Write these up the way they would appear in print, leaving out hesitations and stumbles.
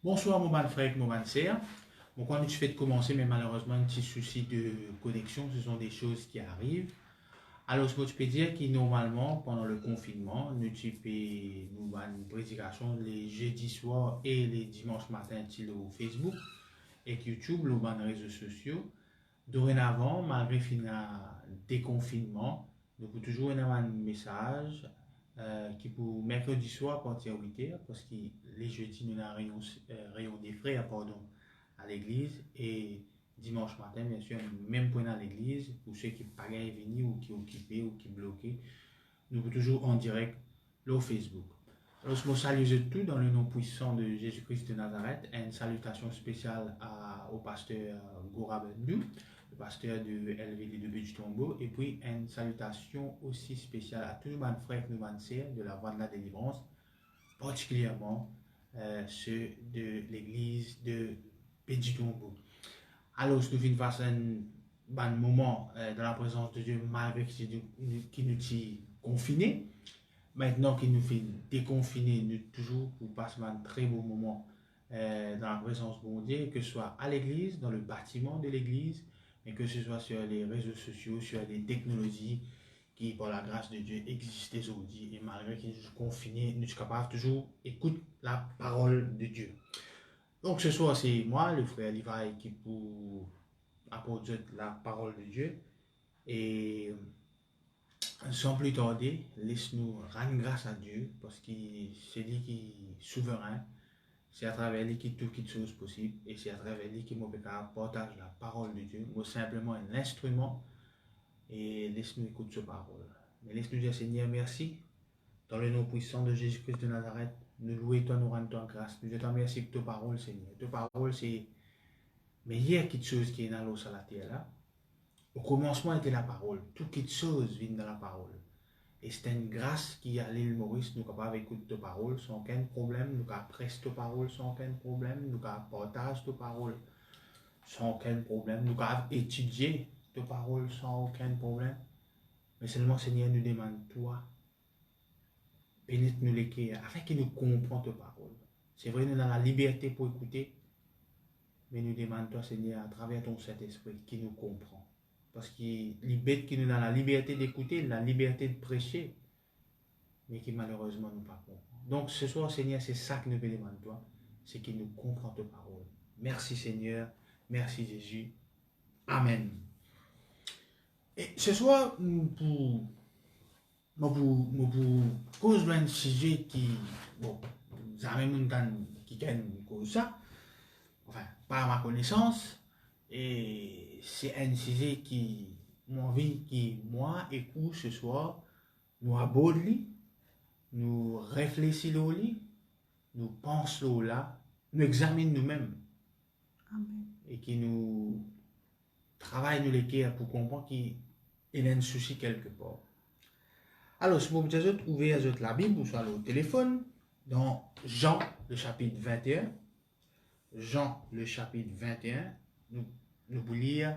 Bonsoir mon bon frère, mon bon sœur. Bon, quand tu fais de commencer, mais malheureusement, un petit souci de connexion, ce sont des choses qui arrivent. Alors, ce que tu peux dire que normalement, pendant le confinement, nous avons une prédication les jeudis soirs et les dimanches matins au Facebook et YouTube, les réseaux sociaux. Dorénavant, malgré le déconfinement, nous avons toujours un message qui pour mercredi soir à partir de 8h, parce que les jeudis, nous avons rayon des frères pardon, à l'église, et dimanche matin, bien sûr, même point à l'église, pour ceux qui ne pas venir ou qui occupés ou qui bloqués, nous sommes toujours en direct au Facebook. Alors, je vous salue tout dans le nom puissant de Jésus-Christ de Nazareth. Et une salutation spéciale au pasteur Gora Bendou, le pasteur de LVD de Budgetombo. Et puis, une salutation aussi spéciale à tous nos frères et nos sœurs de la voie de la délivrance, particulièrement ceux de l'église de Budgetombo. Alors, je nous faisons un bon moment dans la présence de Dieu, malgré qu'il nous tient confinés. Maintenant qu'il nous fait déconfiner, nous toujours pour passer un très beau moment dans la présence de Dieu, que ce soit à l'église, dans le bâtiment de l'église, mais que ce soit sur les réseaux sociaux, sur les technologies qui, par la grâce de Dieu, existent aujourd'hui. Et malgré qu'ils sont confinés, nous sommes capables toujours d'écouter la parole de Dieu. Donc ce soir, c'est moi, le frère Levi, qui pour apporter la parole de Dieu. Et sans plus tarder, laisse-nous rendre grâce à Dieu parce que c'est lui qui est souverain. C'est à travers lui qui toutes choses possibles et c'est à travers lui qui partage la parole de Dieu. Moi, simplement un instrument et laisse-nous écouter sa parole. Mais laisse-nous dire Seigneur, merci. Dans le nom puissant de Jésus-Christ de Nazareth, nous louons toi, nous rendons grâce. Nous te remercions pour ta parole, Seigneur. Ta parole, c'est meilleure quelque chose qui est dans l'eau sur la terre là. Au commencement était la parole. Toutes choses viennent dans la parole. Et c'est une grâce qui a l'île Maurice, nous capables d'écouter ta parole sans aucun problème, nous capables prêcher ta parole sans aucun problème, nous capables partager ta parole sans aucun problème, nous capables étudier ta parole sans aucun problème. Mais seulement Seigneur nous demande toi, pénètre-nous les cœurs afin qu'il nous comprenne ta parole. C'est vrai, nous avons la liberté pour écouter, mais nous demandons toi Seigneur à travers ton Saint-Esprit qui nous comprend. Parce qu'il libère qui nous a la liberté d'écouter, la liberté de prêcher, mais qui malheureusement nous pas comprend. Donc ce soir, Seigneur, c'est ça que nous voulons demander toi, c'est qu'il nous comprend ta parole. Merci Seigneur, merci Jésus. Amen. Et ce soir, pour cause d'un sujet qui, bon, vous avez qui gagne cause ça, enfin, par ma connaissance, et c'est un sujet qui m'a envie, qui moi écoute ce soir, nous abordons, nous réfléchissons lit, nous pensons là, nous examinons nous-mêmes. Amen. Et qui nous travaille nous les cœurs pour comprendre qu'il y a un souci quelque part. Alors, si vous pouvez ouvrir la Bible ou soit le téléphone, dans Jean, le chapitre 21, Jean, le chapitre 21, nous pouvons lire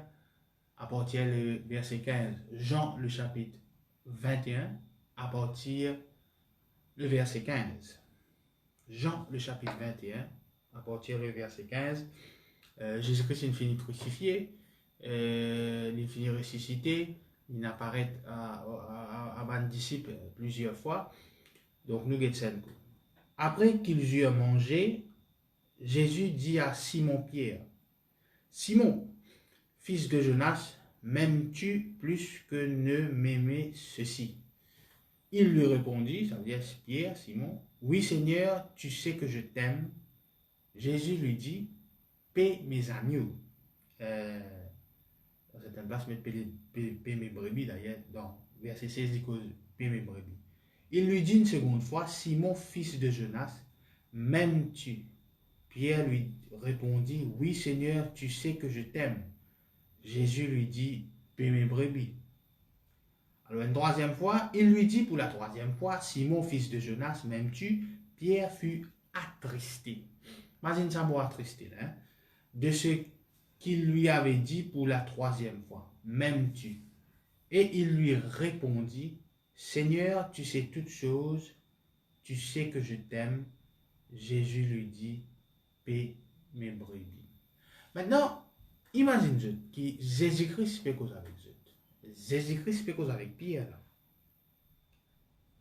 à partir du verset 15. Jean, le chapitre 21, à partir du verset 15. Jean, le chapitre 21, à partir du verset 15. Jésus-Christ est fini crucifié, il est fini ressuscité, il apparaît à ses disciples plusieurs fois. Donc nous guettons. Après qu'ils eurent mangé, Jésus dit à Simon-Pierre, Simon, fils de Jonas, m'aimes-tu plus que ne m'aimer ceci? Il lui répondit, ça veut dire Pierre, Simon, oui Seigneur, tu sais que je t'aime. Jésus lui dit, paie mes agneaux. Dans certaines places, mais paie mes brebis d'ailleurs. Dans verset 16, il dit paie mes brebis. Il lui dit une seconde fois, Simon, fils de Jonas, m'aimes-tu? Pierre lui répondit, oui Seigneur, tu sais que je t'aime. Jésus lui dit, paie mes brebis. Alors une troisième fois, il lui dit pour la troisième fois, Simon, fils de Jonas, m'aimes-tu? Pierre fut attristé. Imagine ça, moi attristé, hein? De ce qu'il lui avait dit pour la troisième fois, m'aimes-tu? Et il lui répondit, Seigneur, tu sais toutes choses, tu sais que je t'aime. Jésus lui dit, paix mes brebis. Maintenant, imagine que Jésus-Christ fait cause avec eux. Jésus-Christ fait cause avec Pierre.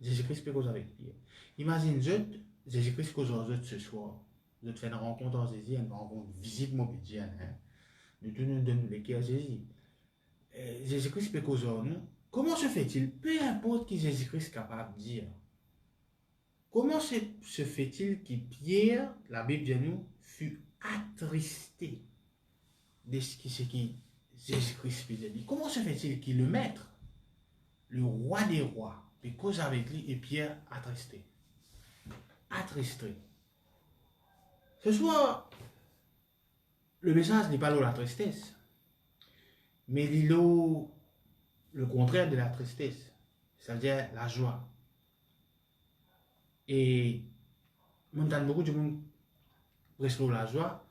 Jésus-Christ fait cause avec Pierre. Imagine Jésus-Christ cause avec eux ce soir. Nous faisons une rencontre en Jésus, une rencontre visite mon petit. Nous nous donnons les cœurs à Jésus. Jésus-Christ fait cause avec nous. Comment se fait-il, peu importe qui Jésus-Christ est capable de dire, comment se fait-il que Pierre, la Bible dit nous, fut attristé de ce qui Jésus-Christ faisait dire? Comment se fait-il que le maître, le roi des rois, peut cause avec lui et Pierre attristé? Attristé. Ce soir, le message n'est pas là la tristesse, mais il est là le contraire de la tristesse, c'est-à-dire la joie. Et j'entends beaucoup de monde presque la joie,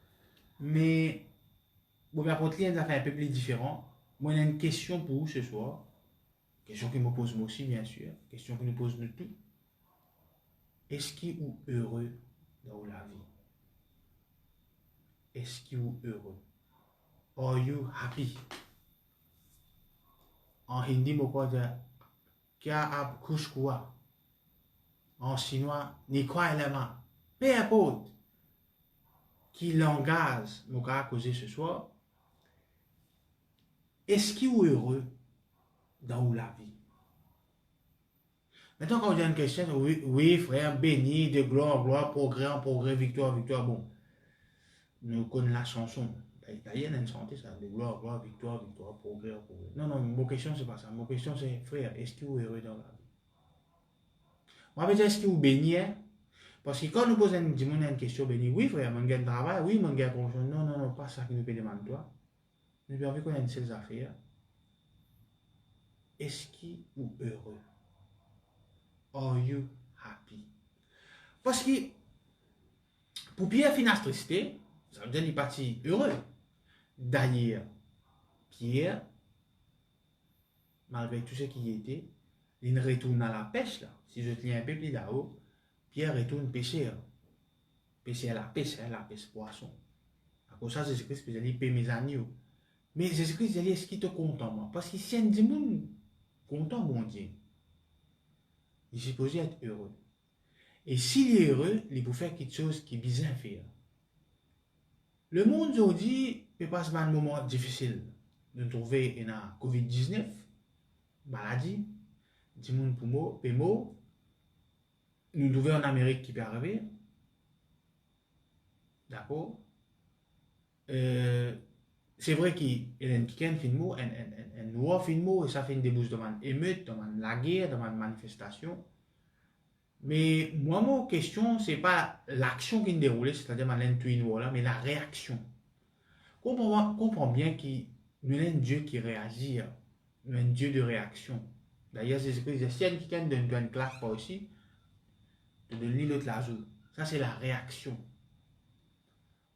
mais bon, apporte un affaire un peu plus différent. Moi, j'ai une question pour vous ce soir, question que me pose moi aussi, bien sûr, question que nous pose nous tous. Est-ce qu'il est heureux dans la vie? Est-ce qu'il est heureux? Are you happy? En hindi, je peux dire Kya aap khush hua? En chinois, ni quoi élément. Peu importe qui langage nous a causé ce soir, est-ce qu'il est heureux dans la vie? Maintenant, quand on dit une question, oui, frère, béni, de gloire en gloire, progrès en progrès, victoire en victoire, bon, nous connaissons la chanson. L'Italienne a une chanté ça, de gloire en gloire, victoire en victoire, progrès en progrès. Non, non, mon question, c'est pas ça. Mon question, c'est, frère, est-ce qu'il est heureux dans la vie? Moi, je veux dire, est-ce qu'il est béni? Parce que quand nous posons une question béni, oui, frère, mon gars de travail, oui, mon gars de confiance. Non, non, non, pas ça que nous peut demander toi. Nous avons envie qu'on ait une seule affaire. Est-ce qu'il est heureux? Are you happy? Parce que pour Pierre finir tristé, ça veut dire qu'il est parti heureux. D'ailleurs, Pierre, malgré tout ce qui était, il retourne à la pêche là. Si je tiens un peu plus là-haut, Pierre retourne pêcher. Pêcher à la pêche poisson. À cause de ça, Jésus-Christ peut dire, paie mes agneaux. Mais Jésus-Christ dit, est-ce qu'il te content moi? Parce que si un démon content, mon Dieu, il est supposé être heureux. Et s'il est heureux, il peut faire quelque chose qui est bien faire. Le monde aujourd'hui peut passer un moment difficile. Nous trouver une COVID-19, maladie, du monde pour moi, PMO. Nous trouvons en Amérique qui peut arriver. D'accord? C'est vrai qu'il y a un film, un nouveau film, et ça fait une débouche de émeute, de la guerre, de manifestation. Mais moi, ma question, ce n'est pas l'action qui se déroule, c'est-à-dire l'intuition, mais la réaction. Comprends bien qu'il y a un Dieu qui réagit, il y a un Dieu de réaction. D'ailleurs, c'est ce que je dis, si quelqu'un donne une claque pas aussi, de donner l'autre la joue. Ça, c'est la réaction.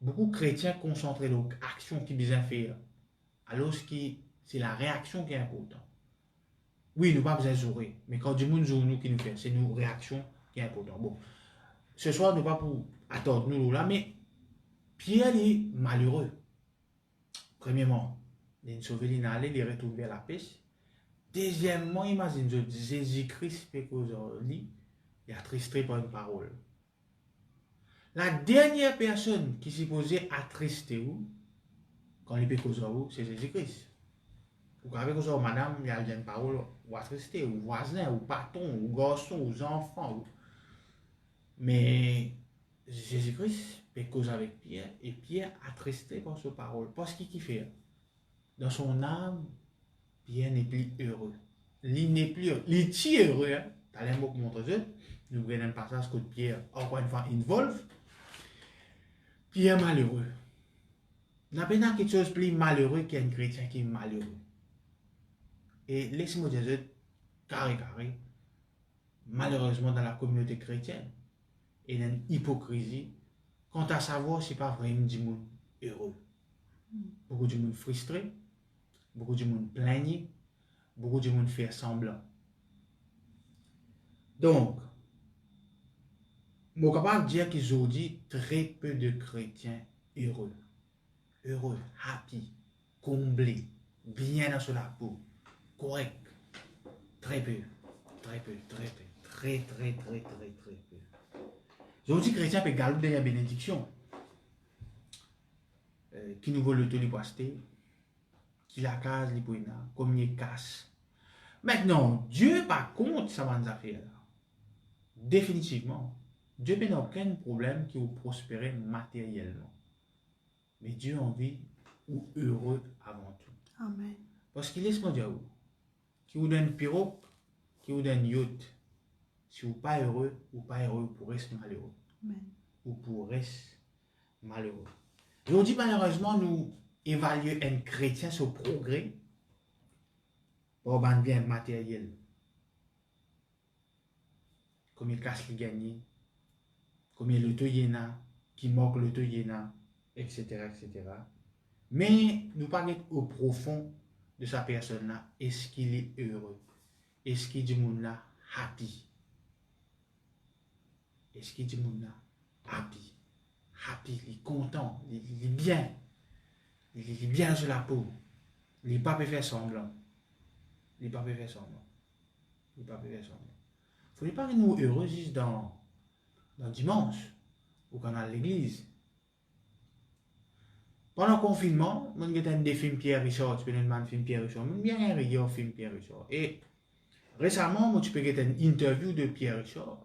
Beaucoup de chrétiens concentrent l'action qui bien faire, alors que c'est la réaction qui est importante. Oui, nous pas besoin de jouer, mais quand du monde joue nous qui nous fait, c'est nos réactions qui est importante. Bon, ce soir, nous pas pour attendre nous là, mais Pierre est malheureux. Premièrement, il est sauvé, il est allé, il est retourné vers la pêche. Deuxièmement, imagine, Jésus-Christ fait cause lui, il est attristé par une parole. La dernière personne qui s'est posée attrister vous, quand il fait cause vous, c'est Jésus-Christ. Ou quand il fait cause madame, il y a une parole, ou attrister, ou voisin, ou patron, ou garçon, ou enfant. Mais Jésus-Christ fait cause avec Pierre, et Pierre attristé par sa parole. Parce qu'il fait, dans son âme, Pierre n'est plus heureux. Il n'est plus heureux. Il est heureux. Hein? T'as les mots qui montrent ça. Nous voyons un passage que Pierre, encore une fois, involve. Pierre malheureux. Il n'y a pas quelque chose de plus malheureux qu'un chrétien qui est malheureux. Et laissez-moi dire, carré, malheureusement dans la communauté chrétienne, il y a une hypocrisie quant à savoir si pas vraiment du monde heureux. Beaucoup de monde frustré, beaucoup de monde plaigné, beaucoup de monde fait semblant. Donc, je suis capable de dire qu'ils ont dit très peu de chrétiens heureux. Heureux, happy, comblés, bien dans la peau, correct. Très peu, très peu, très peu, très peu. J'ai dit chrétien peut galoper la bénédiction. Qui nous vole le taux de qui la case, comme il casse. Maintenant, Dieu, par contre, ça va nous faire. Définitivement, Dieu n'a aucun problème qui vous prospérer matériellement. Mais Dieu a envie ou heureux avant tout. Amen. Parce qu'il laisse moi dire qui vous donne pirogue, qui vous donne yacht. Si vous n'êtes pas heureux, vous pourrez être malheureux. Amen. Vous pourrez être malheureux. Aujourd'hui, malheureusement, nous évaluons un chrétien sur progrès pour un bien matériel. Comme il casse les gagnés, comme il l'auto qui moque l'auto etc., etc. Mais nous parlons au profond de sa personne-là. Est-ce qu'il est heureux? Est-ce qu'il dit monde là happy? Est-ce qu'il dit monde là happy? Happy, il est content, il est bien. Il est bien sur la peau. Il n'est pas fait semblant. Il n'est pas fait semblant. Il n'est pas fait semblant. Il ne faut pas que nous heureux juste dans dimanche ou quand on est à l'église. Pendant le confinement, on a des films Pierre Richard, tu peux un film Pierre Richard, on bien rire au film Pierre Richard. Et récemment, moi, tu peux avoir une interview de Pierre Richard.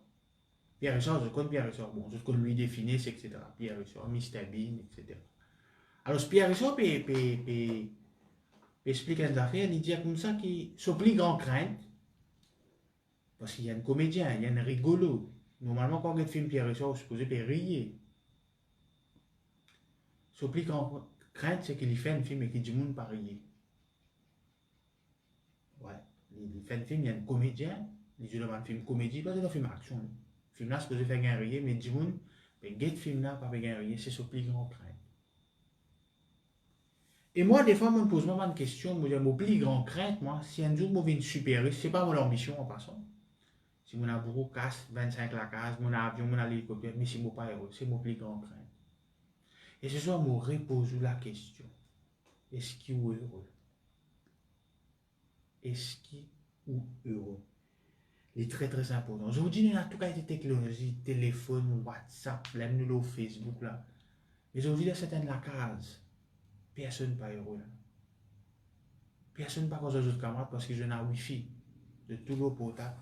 Pierre Richard, je connais Pierre Richard, bon, je connais lui définir, etc. Pierre Richard, Mr. Bean, etc. Alors, Pierre Richard peut expliquer des affaires, il dit comme ça qu'il s'oublie grand crainte. Parce qu'il y a un comédien, il y a un rigolo. Normalement, quand on regarde film Pierre Richard, on est supposé rire. S'oublie grand crainte, c'est qu'il fait un film et qu'il dit monde pas rire. Ouais, il fait un film, il y a un comédien, il joue dans un film comédie, pas dans un film action. Le film là, c'est supposé faire gagner rire, mais dit monde, mais ce film là, pas faire gagner rire, c'est s'oublie grand crainte. Et moi, des fois, je me pose une question, je me dis, plus grand crainte, moi, si un jour je viens super riche, ce n'est pas mon ambition en passant. Si mon bourreau casse 25 la case, mon avion, mon hélicoptère, mais si je ne suis pas heureux, c'est mon plus grand crainte. Et ce soir, je me repose la question, est-ce qu'il est heureux? Est-ce qu'il est heureux? Il est très très important. Je vous dis, nous avons tout cas des technologies, téléphone, WhatsApp, même nous, Facebook là. Mais je vous dis, certaines la case. Personne n'est pas heureux. Personne n'est pas cause aux autres camarades parce que je n'ai Wi-Fi. De tout l'eau potable.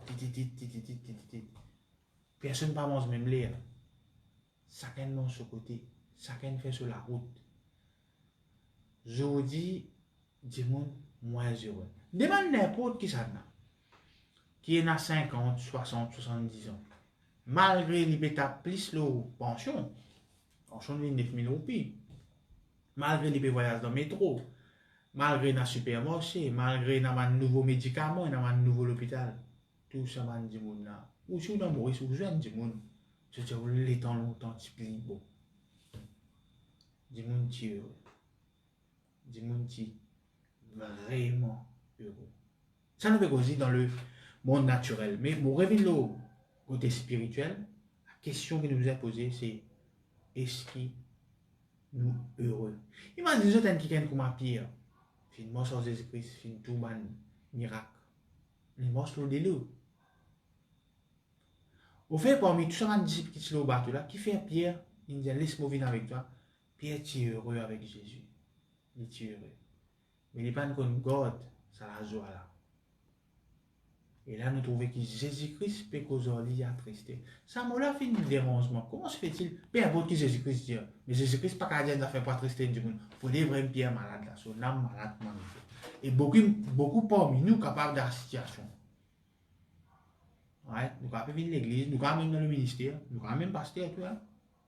Personne n'est pas mange même l'air. Chacun mange sur côté. Chacun fait sur la route. Je vous dis, dis-moi, moins heureux. Demande n'importe qui ça n'a. Qui est à 50, 60, 70 ans. Malgré qu'il ait plus de pension, pension de 9 000 roupies. Malgré les voyages dans le métro, malgré dans le supermarché, malgré dans un nouveau médicament, dans un nouveau hôpital, tout ça va dire là. Ou si vous êtes mourir, vous jeune, dis moun. Je dis, vous l'êtes tant longtemps, tu plies beau. Dis moun, tu es heureux. Dis moun, tu es vraiment heureux. Ça nous fait aussi dans le monde naturel. Mais pour revenir au côté spirituel, la question qui nous est posée, c'est est-ce qu'il nous heureux? Imagine vous êtes quelqu'un comme un pire. Fin mort sans Jésus-Christ, fin tout man miracle. Les morts sur le loups. Au fait, parmi tous ces disciples qui sont au bateau là, qui fait Pierre, il dit laisse-moi venir avec toi. Pierre, tu es heureux avec Jésus. Il est heureux. Mais il n'est pas comme God, ça la joie là. Et là, nous trouvons que Jésus-Christ peut causer lui attristé. Ça m'a fait un dérangement. Comment se fait-il? Peu importe qui Jésus-Christ dit. Mais Jésus-Christ pas qu'à dire de faire pas attrister du monde. Pour les vrais pierres malades là, son âme malade magnifique. Et beaucoup parmi nous capables de la situation. Ouais, nous capables de venir à l'église, nous capables même dans le ministère, nous capables même pasteur tout hein.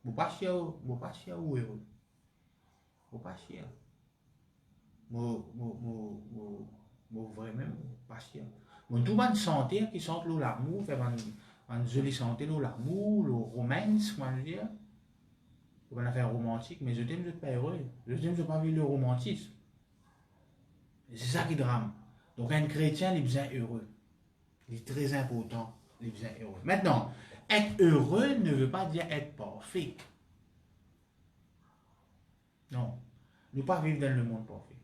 Vous pas cher ou heureux. Vous pas cher. Moi vraiment pas cher. Mon tout le monde santé qui sent l'amour, fait une jolie santé, l'amour, le romance, moi je veux dire. On va faire romantique, mais je t'aime, je ne suis pas heureux. Je t'aime, je ne pas vivre le romantisme. C'est ça qui drame. Donc un chrétien, il est bien heureux. Il est très important, il est bien heureux. Maintenant, être heureux ne veut pas dire être parfait. Non. Nous ne pas vivre dans le monde parfait.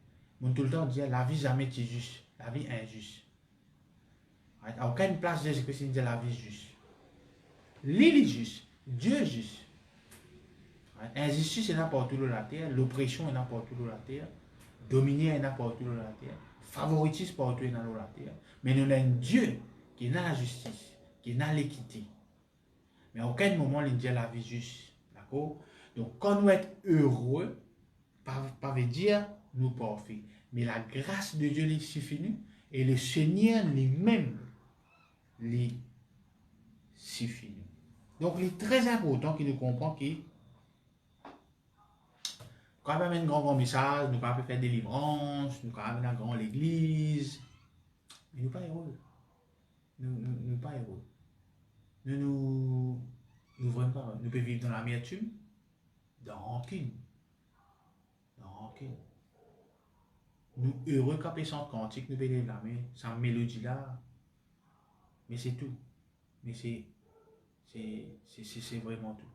Nous tout le temps dire la vie jamais est juste. La vie est injuste. À aucune place de Jésus-Christ dit la vie juste. L'île est juste. Dieu est juste. Injustice est n'importe où dans la terre. L'oppression est n'importe où dans la terre. Dominer est n'importe où dans la terre. Favoritisme partout dans la terre. Mais nous avons un Dieu qui est dans la justice, qui est dans l'équité. Mais à aucun moment il dit la vie juste. D'accord? Donc quand nous sommes heureux, pas veut dire nous parfaits. Mais la grâce de Dieu les suffit nous et le Seigneur lui-même les suffit nous. Donc il est très important qu'il nous comprenne que quand même un grand message, nous pouvons faire des délivrances, nous pouvons aller dans grande l'église, mais nous ne sommes pas heureux. Nous ne sommes pas heureux. Nous vraiment pas. Nous pouvons vivre dans l'amertume, dans rancune. Dans rancune. Nous heureux quand on cantique, nous pouvons lever la main, sans mélodie là. Mais c'est tout. Mais c'est vraiment tout.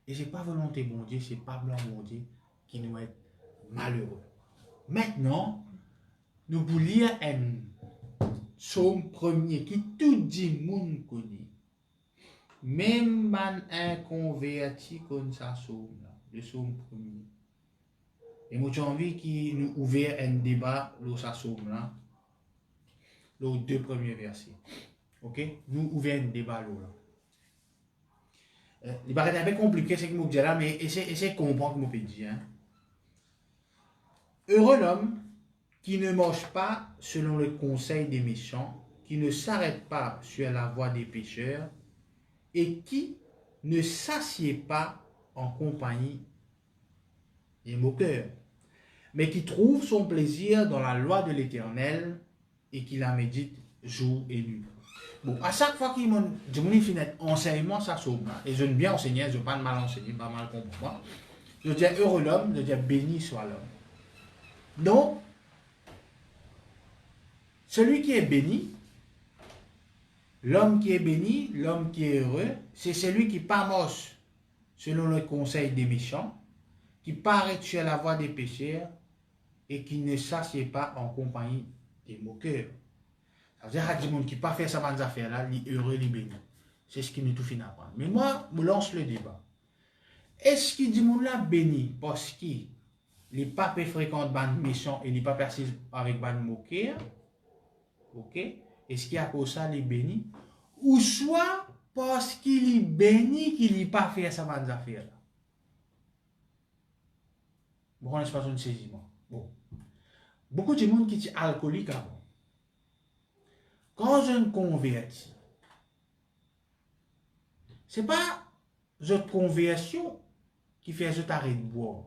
Et ce n'est pas volonté bon Dieu, ce n'est pas blanc bon Dieu qui nous est malheureux. Maintenant, nous voulons lire un psaume premier qui tout dit monde connaît. Même un converti comme ça psaume là, le psaume premier. Et moi j'ai envie qu'il nous ouvre un débat sur ça psaume là, les deux premiers versets. OK? Nous ouvrons un débat là. Il paraît un peu compliqué ce que je dis là, mais essayez de comprendre ce que je peux dire. Hein? Heureux l'homme qui ne marche pas selon le conseil des méchants, qui ne s'arrête pas sur la voie des pécheurs et qui ne s'assied pas en compagnie des moqueurs, mais qui trouve son plaisir dans la loi de l'Éternel et qui la médite jour et nuit. Bon, à chaque fois qu'il m'a dit enseignement, ça sauve. Et je ne bien enseigner, je ne veux pas mal enseigner, pas mal comprendre. Je dis heureux l'homme, je dis béni soit l'homme. Donc, celui qui est béni, l'homme qui est béni, l'homme qui est heureux, c'est celui qui pas moche selon le conseil des méchants, qui paraît sur la voie des pécheurs et qui ne s'assied pas en compagnie des moqueurs. Ça veut dire qu'il y a des gens qui ne pas faire ça dans affaires là, il est heureux, il est béni. C'est ce qui nous tout finit à apprendre. Mais moi, je lance le débat. Est-ce qu'il dit là béni parce qu'il n'est pas fréquente ban méchant et il n'est pas persiste avec ban moqueur? OK? Est-ce qu'il y a pour ça les béni? Ou soit parce qu'il est béni qu'il n'est pas fait ça dans affaires là. Bon, on n'est pas un saisissement. Bon. Beaucoup de monde qui est alcoolique avant. Quand je me convertis, ce n'est pas votre conversion qui fait que tu arrêtes de boire.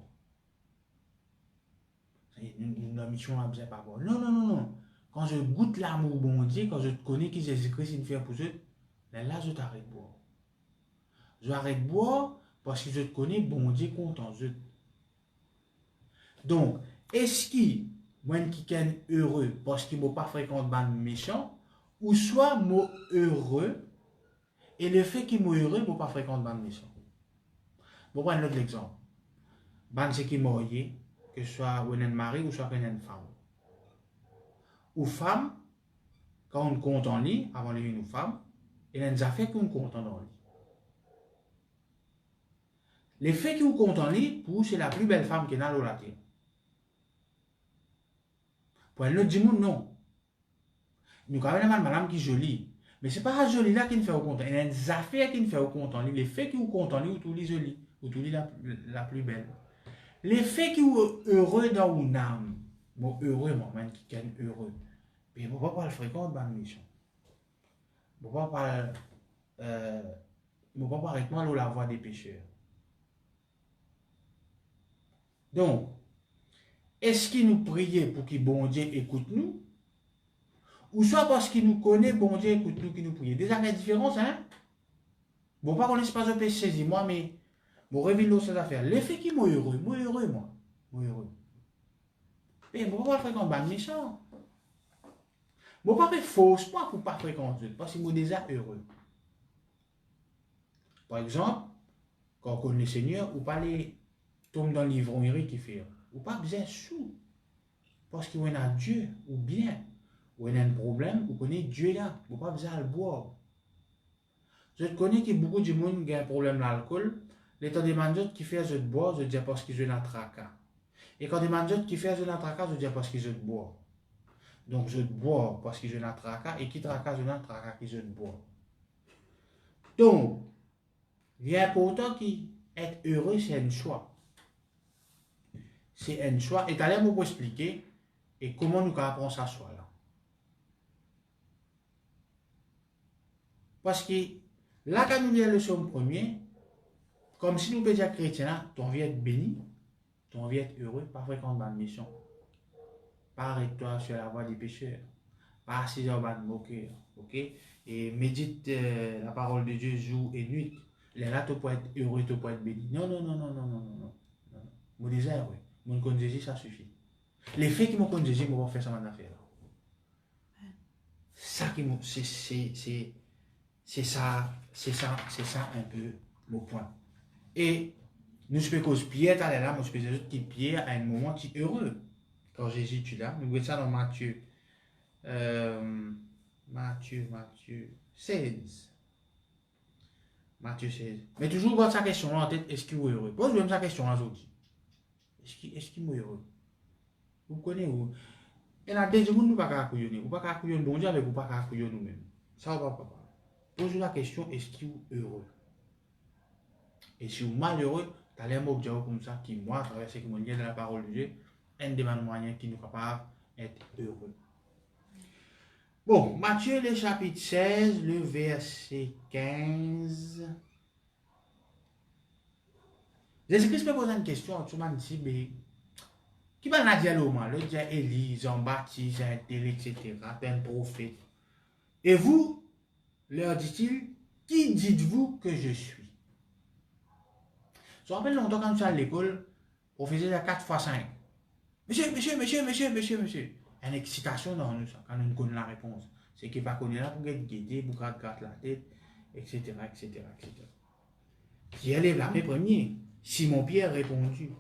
Une mission là, c'est pas bon. Non, non, non, non. Quand je goûte l'amour bon Dieu, quand je connais qui Jésus-Christ il fait pour eux, là, je t'arrête de boire. Je arrête de boire parce que je te connais bon Dieu content. Donc, est-ce qu'il moi qui est heureux parce qu'il ne m'a pas fréquenté ban méchant, ou soit moi heureux et le fait qu'il m'a heureux, il ne m'a pas fréquenté ban méchant. Bon, on va prendre un autre exemple. Ban c'est qui est marié, que ce soit un mari ou soit une femme. Ou femme, quand on compte en lit, avant de une femme, il y a des affaires qu'on compte en lit. Les faits qui vous comptent en lit, pour c'est la plus belle femme qui est dans la terre. Pour un autre dit non. Nous avons une madame qui est jolie. Mais ce n'est pas la jolie là qui nous fait au compte. Il y a des affaires qui nous fait au compte en lit. Les faits qui vous comptent en lit, ou tous les jolis, ou tous les la plus belle. Les faits qui vous heureux dans une âme. Bon, heureux, moi, même qui est heureux. Mais il ne faut pas parler fréquent dans le méchant. Il ne faut pas parler avec moi la voie des pécheurs. Donc, est-ce qu'il nous priait pour que bon Dieu écoute nous? Ou soit parce qu'il nous connaît, bon Dieu écoute nous qui nous prie. Déjà, il y a une différence, hein? Bon, pas qu'on laisse pas de saisir moi, mais bon, révèle-nous cette affaire. L'effet qui m'a heureux, moi. Moi heureux. Mais bon, pas fréquenter ban méchant. Bon, pas faire fausse moi pour pas fréquenter, parce que moi déjà heureux. Par exemple, quand on connaît le Seigneur, ou pas les tombe dans l'ivrognerie qui fait. Ou pas besoin sous. Parce qu'il y a Dieu, ou bien, ou il y a un problème, ou connaît Dieu là. Ou pas besoin de le boire. Je connais que beaucoup de monde qui a un problème d'alcool. L'état des mandats qui fait de boire, je dis parce qu'ils ont un tracas. Et quand des mandats qui fait de tracas, je dis parce qu'ils ont boire. Donc je bois parce qu'ils ont un tracas, et qui tracas, je un tracas qu'ils ont boire. Donc, il est important qu'être heureux, c'est un choix. C'est un choix. Et allez vous expliquer et comment nous apprendre ça choix là. Parce que là, quand nous lisons le psaume premier, comme si nous pétions dire chrétien, tu as envie d'être béni, tu as envie d'être heureux, pas fréquente dans la mission. Pas arrête-toi sur la voie des pécheurs. Pas assis dans le moqueur. Ok? Et médite la parole de Dieu jour et nuit. Là, tu peux être heureux, tu peux être béni. Non, non, non, non, non, non, non, non. Mon désert, oui. Mon compte Jésus, ça suffit. Les faits qui m'ont compte Jésus, m'ont fait ça mon affaire. Ça qui m'ont. C'est ça un peu mon point. Et nous sommes cause Pierre, t'as là, moi je peux dire que Pierre à un moment qui est heureux. Quand Jésus tu là, nous voyons ça dans Matthieu. Matthieu 16. Matthieu 16. Mais toujours dans sa question en tête, est-ce qu'il est heureux? Pose-moi sa question aujourd'hui. Est-ce qu'il est heureux? Vous connaissez où? Il y a des gens qui ne peuvent pas accueillir. Ou pas accueillir bon Dieu avec ou pas accueillir nous-mêmes. Ça va pas. Pose la question, est-ce qu'il est heureux? Et si vous êtes malheureux, tu as les mots comme ça qui, moi, à travers ce qui m'ont dit de la parole de Dieu, un des moyens qui nous capables d'être heureux. Bon, Matthieu, le chapitre 16, le verset 15. Jésus-Christ me pose une question, tu m'as dit, mais qui va la dire l'homme? Le dire Élie, Jean-Baptiste, un tel, etc., un prophète. Et vous, leur dit-il, qui dites-vous que je suis? Je me rappelle longtemps quand je suis à l'école, on faisait la 4 x 5. Monsieur. Une excitation dans nous, quand on connaît la réponse. C'est qu'il va connaître là pour être guidé, pour gratter la tête, etc. Qui élève la premier. Simon-Pierre répondit,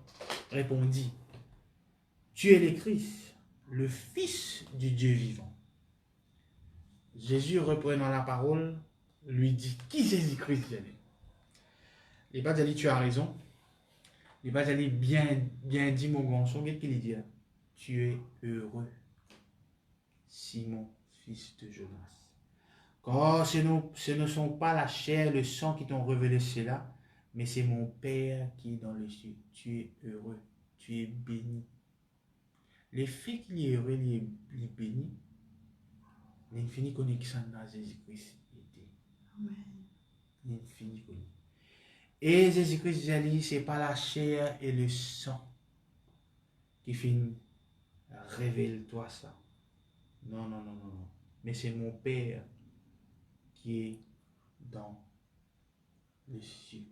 tu es le Christ, le Fils du Dieu vivant. Jésus, reprenant la parole, lui dit, qui Jésus-Christ est? Il va dire, tu as raison. Il va dire, bien dit mon garçon, qu'est-ce qu'il dit? Tu es heureux, Simon, fils de Jonas. Car ce ne sont pas la chair et le sang qui t'ont révélé cela, mais c'est mon Père qui est dans le ciel. Tu es heureux, tu es béni. Le fait qu'il est heureux, il est béni, il y a une finie connexion dans Jésus-Christ. Amen. Il y a une finie connexion. Et Jésus-Christ dit, ce n'est pas la chair et le sang qui finit. Révèle-toi ça. Non. Mais c'est mon Père qui est dans le ciel.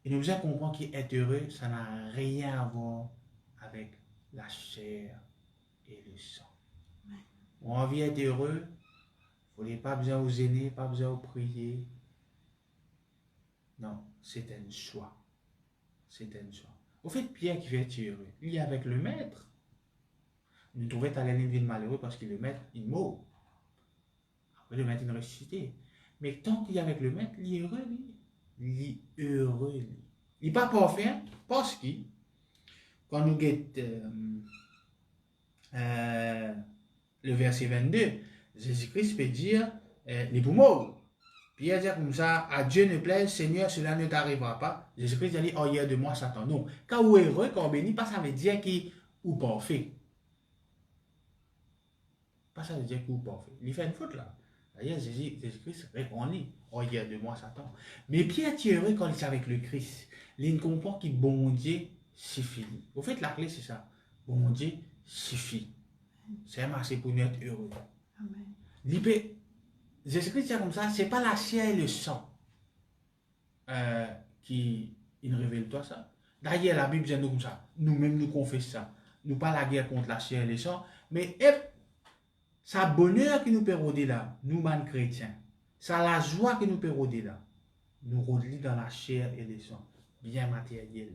Et nous devons comprendre qu'être heureux, ça n'a rien à voir avec la chair et le sang. On a envie d'être heureux, vous n'avez pas besoin de aînés, pas besoin de prier. Non, c'est un choix. Au fait, Pierre qui veut être heureux, il est avec le maître. Nous trouvons à l'année de malheureux parce que le maître, il meurt. Après, le maître, il est ressuscité. Mais tant qu'il est avec le maître, il est heureux, lui. Il est heureux, lui. Il n'est pas parfait parce que, quand nous guettons le verset 22, Jésus-Christ peut dire, les poumons. Pierre dit comme ça, à Dieu ne plaise, Seigneur, cela ne t'arrivera pas. Jésus-Christ dit, oh, hier de moi, Satan. Non, quand vous êtes heureux, quand vous bénit, pas ça veut dire qu'il ou parfait. Pas ça veut dire qu'il ou parfait. Il fait une faute là. D'ailleurs, Jésus-Christ répond-lui, oh, hier de moi, Satan. Mais Pierre est heureux quand il est avec le Christ. Il comprend qu'il bon Dieu suffit. Au fait, la clé, c'est ça. Bon Dieu suffit. C'est assez pour nous être heureux. Amen. Jésus-Christ dit comme ça, ce n'est pas la chair et le sang qui révèle toi ça. D'ailleurs, la Bible dit nous comme ça. Nous-mêmes nous confessons ça. Nous pas la guerre contre la chair et le sang, mais ça bonheur qui nous pérodit là, nous, man chrétiens. Ça la joie qui nous pérodit là. nous relie dans la chair et le sang, bien matériel.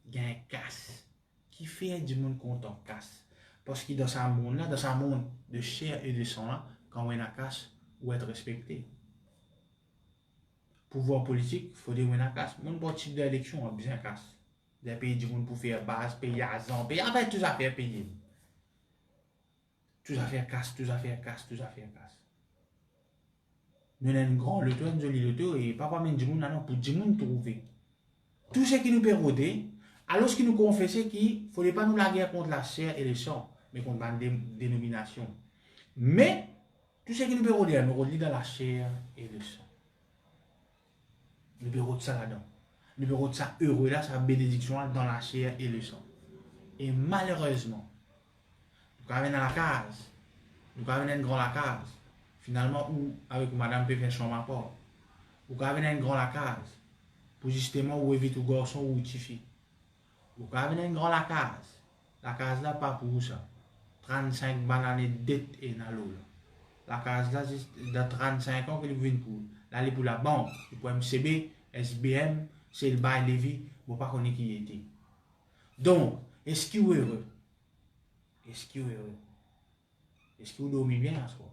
Il y a un casse qui fait du monde content, casse. Parce que dans ce monde-là, dans ce monde de chair et de sang-là, quand on a un casse, ou être respecté. Pouvoir politique, il faut dire qu'on a casse. Mon parti d'élection a bien casse. Des pays du monde pour faire base, payer argent, payer, en fait, tout ça fait payer. Tout ça fait casse, tout ça fait casse, tout ça fait casse. Nous avons un grand loto, un joli loto, et papa mène du monde, non, pour du monde trouver. Tout ce qui nous permet, alors ce qui nous confessait qu'il ne fallait pas nous la guerre contre la chair et le sang, mais contre la dénomination. Mais, tout ce qui nous permet, nous relie dans la chair et le sang. Le bureau de ça là-dedans. Le bureau de ça heureux là, sa bénédiction dans la chair et le sang. Et malheureusement, nous avons dans la case, nous avons une grande la case. Finalement, où avec madame peut faire chambre à part. Vous avez une grande la case pour justement où éviter tout garçon ou petite fille. Vous avez une grande la case. La case là pas pour ça. 35 bananes de dette et dans l'eau. La case là, de 35 ans que vous venez pour. Là, pour la banque, pour MCB, SBM, c'est le bail Lévis, vous pas connaître qui était. Donc, est-ce que vous êtes heureux? Est-ce que vous êtes heureux? Est-ce que vous dormez bien à soir?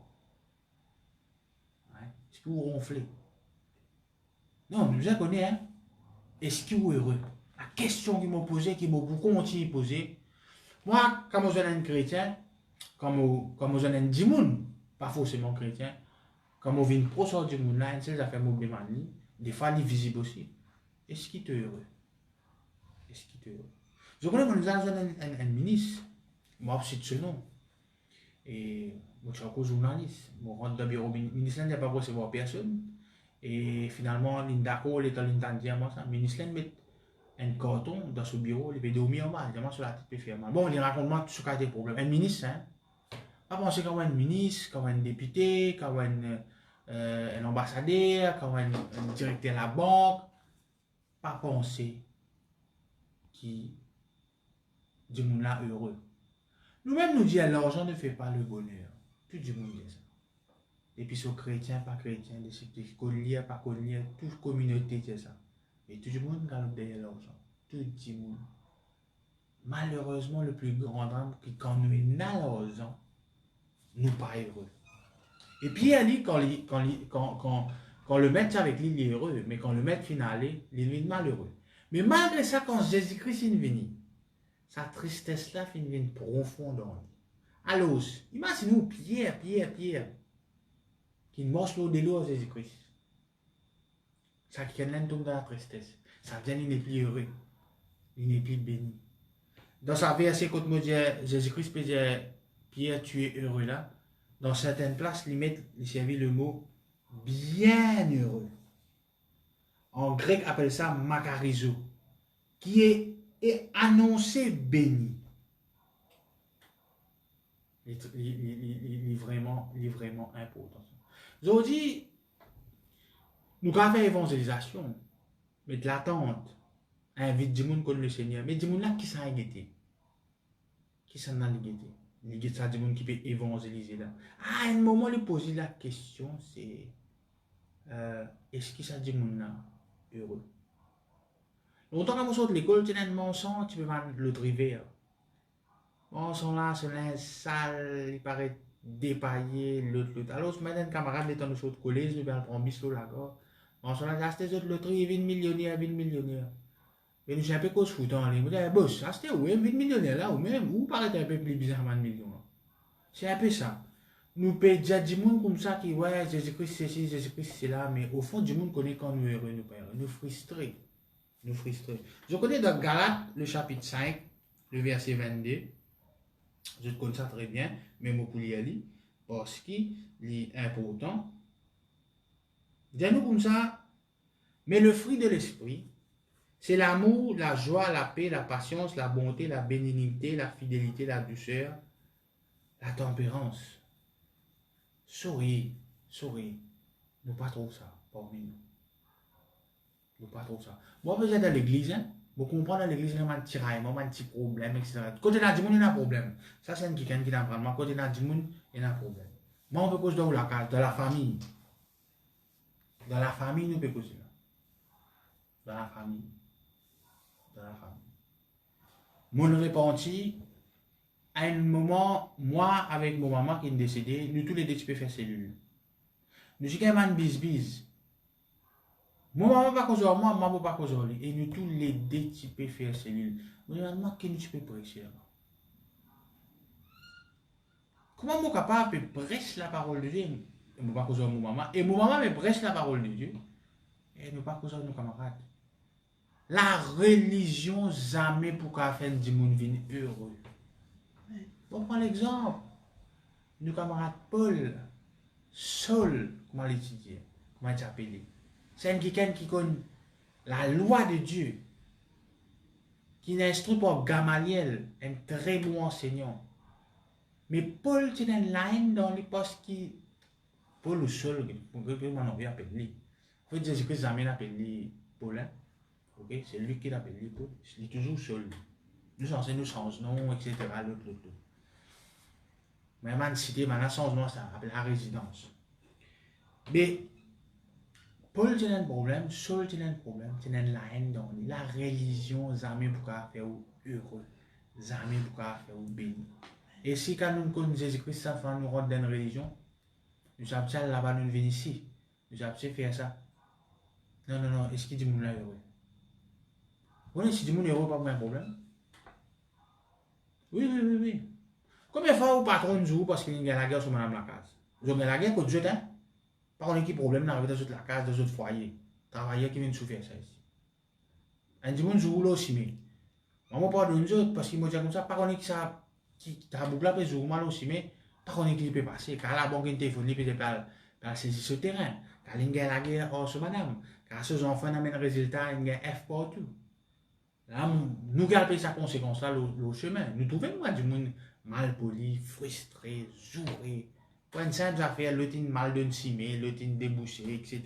Est-ce que vous ronflez? Non, mais je connais, hein? Est-ce que vous êtes heureux? La question qu'ils m'ont posée, qu'ils m'ont beaucoup continué à poser. Moi, quand je suis un chrétien, comme je suis un dimoun, pas forcément chrétien, quand on vient pour sortir du monde là, ça fait mon demande, des fois il est visible aussi. Est-ce qu'il est heureux? Est-ce qu'il est heureux? Je connais que nous avons un ministre, moi c'est de ce nom. Et moi je suis encore journaliste. Je rentre dans le bureau, le ministre n'a pas recevoir personne. Et finalement, il est d'accord, il est en train de dire moi ça. Le ministre met un carton dans ce bureau, il peut dormir en bas, il sur la tête, il peut faire mal. Bon, il raconte moi tout ce qui a des problèmes. Un ministre, hein? Pas penser comme un ministre, comme un député, comme un ambassadeur, comme un directeur de la banque. Pas penser qui du monde là heureux. Nous-mêmes nous disons l'argent ne fait pas le bonheur. Tout le monde dit ça. Et puis sur chrétien, pas chrétien, des colliers, pas colliers, toute communauté dit ça. Et tout le monde galope derrière l'argent. Tout le monde. Malheureusement, le plus grand drame, c'est quand nous avons l'argent, nous pas heureux. Et puis il dit quand le maître avec lui, il est heureux, mais quand le maître final, il est malheureux. Mais malgré ça, quand Jésus-Christ est venu, sa tristesse là finit profondément. Alors, imaginez-vous Pierre, qui morceau de l'eau à Jésus-Christ. Ça qui tombe dans la tristesse. Ça vient, il n'est plus heureux. Il n'est plus béni. Dans sa verset, quand Jésus-Christ peut dire, Pierre, tu es heureux là. Dans certaines places, il servit le mot bien heureux. En grec, appelle ça makarizo, qui est annoncé béni. Il est vraiment important. Aujourd'hui, nous avons fait évangélisation, mais de l'attente, invite du monde comme le Seigneur, mais du monde là qui s'en a guetté. Qui s'en a guetté. Il y a des gens qui peuvent évangéliser là. À un moment, il pose la question, c'est est-ce que ça dit monde là heureux? Longtemps quand on sort de l'école, tu as un mensonge, tu peux voir l'autre rivière. Mensonge là, c'est un sale, il paraît dépaillé, l'autre. Alors, ce matin, un camarade est dans le saut de collège, il va prendre un bistrot là-bas. Mensonge là, c'est les autres loteries, il vient millionnaire. Mais nous sommes un peu cause foot en ligne. Vous dites, boss, ça c'était où, 20 millionnaires là, ou même, ou paraît un peu plus bizarre, de millions. C'est un peu ça. Nous payons déjà du monde comme ça qui, ouais, Jésus-Christ c'est ci, Jésus-Christ c'est là, mais au fond, du monde connaît quand nous heureux, nous pas heureux, nous frustrés. Je connais dans Galates, le chapitre 5, le verset 22. Je connais ça très bien, même au Pouliali, parce qu'il est important. Dis-nous comme ça, mais le fruit de l'esprit, c'est l'amour, la joie, la paix, la patience, la bonté, la bénignité, la fidélité, la douceur, la tempérance. Souris. Nous pas trop ça parmi nous. Nous pas trop ça. Moi, je vais dans l'église, hein. Vous comprenez dans l'église, il y a un petit tiraillement, un petit problème, etc. Côté de la il y a un problème. Ça, c'est quelqu'un qui n'a pas moi. Côté de la il y a un problème. Moi, on peut causer dans la famille. Dans la famille, nous peut causer là. dans la famille. Dans la famille. Mon repenti, à un moment, moi, avec mon maman qui est décédée, nous tous les deux, tu peux faire cellule. Nous sommes quand même bis. Mon maman pas cause moi, maman pas cause lui. Et nous tous les deux, tu peux faire cellule. Nous demandons, qu'est-ce que tu peux prêcher là? Comment je suis capable de prêcher la parole de Dieu? Et je ne pas cause mon maman. Et mon maman me prêche la parole de Dieu. Et nous pas cause nos camarades. La religion, jamais pour qu'elle fasse du monde venir heureux. On prend l'exemple. Nos camarades Paul, Saul, comment l'étudier? Comment il s'appelle? C'est quelqu'un qui connaît la loi de Dieu, qui est instruit par Gamaliel, un très bon enseignant. Mais Paul, c'est une ligne dans les postes qui. Paul ou Saul, on peut appeler lui. Il faut dire que jamais appelé Paul. Hein? Okay? C'est lui qui l'appelle Paul. Il est toujours Saul. Nous enseignons nous change nom, etc. L'autre. Mais man cité, man changement, ça appelle la résidence. Mais Paul a un problème, Saul a un problème, c'est une haine dans la religion, jamais pour faire heureux, jamais pour faire béni. Et si quand nous connaissons Jésus-Christ, ça fait nous rendre dans une religion, nous avons là-bas, nous venons ici, nous avons faire ça. Non, est-ce qu'il dit que nous sommes heureux? Oui, si nous sommes heureux, pas de problème. Oui. Combien de fois vous patron joue parce qu'il y a la guerre sur madame la case? Vous avez la guerre contre Dieu, hein? Par contre, qui problème dans la case, dans votre foyer? Travailleurs qui viennent souffrir ça ici. Un dimanche, je roule aussi, mais. Maman parle d'une autre parce qu'il m'a dit comme ça, par contre, qui t'a bouclé après, je roule mal aussi, mais par contre, qui peut passer. Car la banque, un téléphone, il peut pas saisir ce terrain. Car il y a la guerre hors sur madame. Car ces enfants amènent résultat, il y a F partout. Là, nous gardons sa conséquence là, le chemin. Nous trouvons moi du monde mal poli, frustré, zouré. Pour une simple affaire, l'autre mal de cimé, l'autre débouché, etc.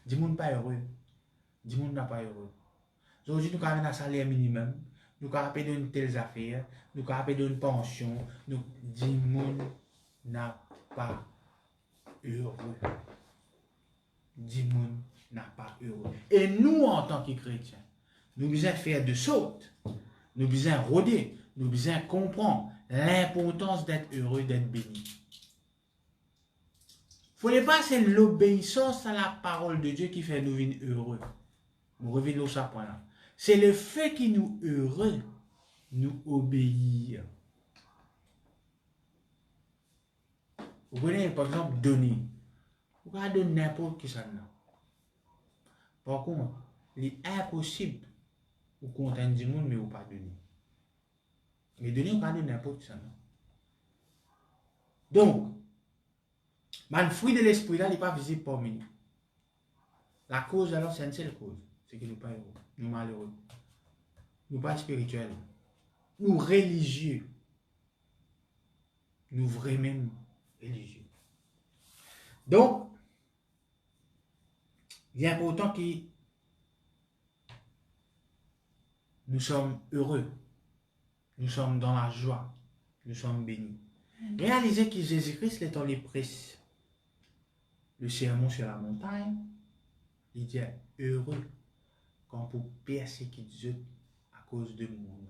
Du monde pas heureux. Du monde n'a pas heureux. Aujourd'hui, nous avons un salaire minimum, nous avons payé de telles affaires, nous avons payé de pension, du monde n'a pas heureux. Du monde n'a pas heureux. Et nous, en tant que chrétiens, nous devons faire de sautes, nous devons rôder, nous devons comprendre l'importance d'être heureux, d'être béni. Il ne faut pas c'est l'obéissance à la parole de Dieu qui fait nous venir heureux. Nous revenons sur ce point-là. C'est le fait qui nous heureux, nous obéir. Vous voyez, par exemple, donner. Vous pouvez donner n'importe qui ça. Par contre, il est impossible vous contenter du monde, mais vous ne pas donner. Mais donner, vous ne pas donner n'importe qui ça. Donc, le fruit de l'esprit là, il n'est pas visible parmi nous. La cause alors, c'est une seule cause. C'est que nous ne sommes pas heureux. Nous sommes malheureux. Nous ne sommes pas spirituels. Nous religieux. Nous vraiment religieux. Donc, il est important que nous sommes heureux. Nous sommes dans la joie. Nous sommes bénis. Réalisez que Jésus-Christ est dans les prêches. Le sermon sur la montagne, il dit heureux quand vous persécutez Dieu à cause de mon nom.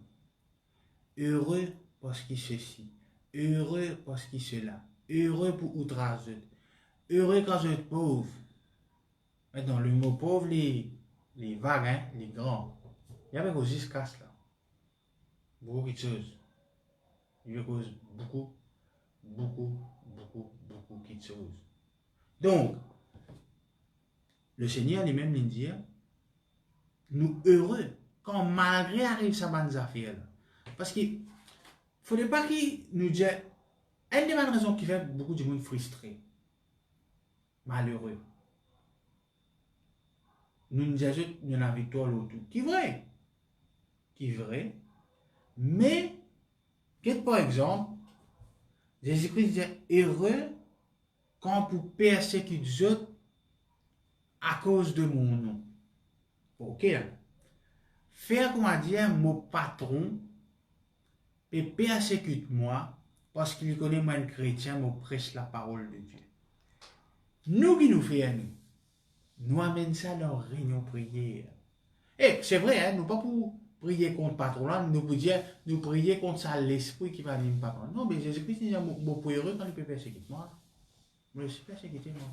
Heureux parce qu'il ceci. Heureux parce qu'il cela. Heureux pour outrager. Heureux quand vous êtes pauvre. Maintenant, le mot pauvre, les vagues, hein, les grands. Il y avait aussi ce casse là. Beaucoup de choses. Il y a beaucoup de choses. Donc, le Seigneur lui-même lui dit, nous heureux quand malgré arrive sa bonne affaire. Parce qu'il ne faudrait pas qu'il nous dise, une des bonnes raisons qui fait beaucoup de monde frustré, malheureux. Nous nous disons, nous avons la victoire l'autre. Qui est vrai. Mais, par exemple, Jésus-Christ dit, heureux quand vous persécutez Dieu à cause de mon nom. Ok. Faire comment dire, mon patron, et persécute moi, parce qu'il connaît moi un chrétien, me prêche la parole de Dieu. Nous qui nous faisons, nous amènons ça dans la réunion prière. Et c'est vrai, hein, nous pas pour prier contre le patron là, nous pour dire, nous prier contre ça, l'esprit qui va venir me patron. Non, mais Jésus-Christ, il est beaucoup heureux quand il peut persécuter moi. Je suis persécuté moi.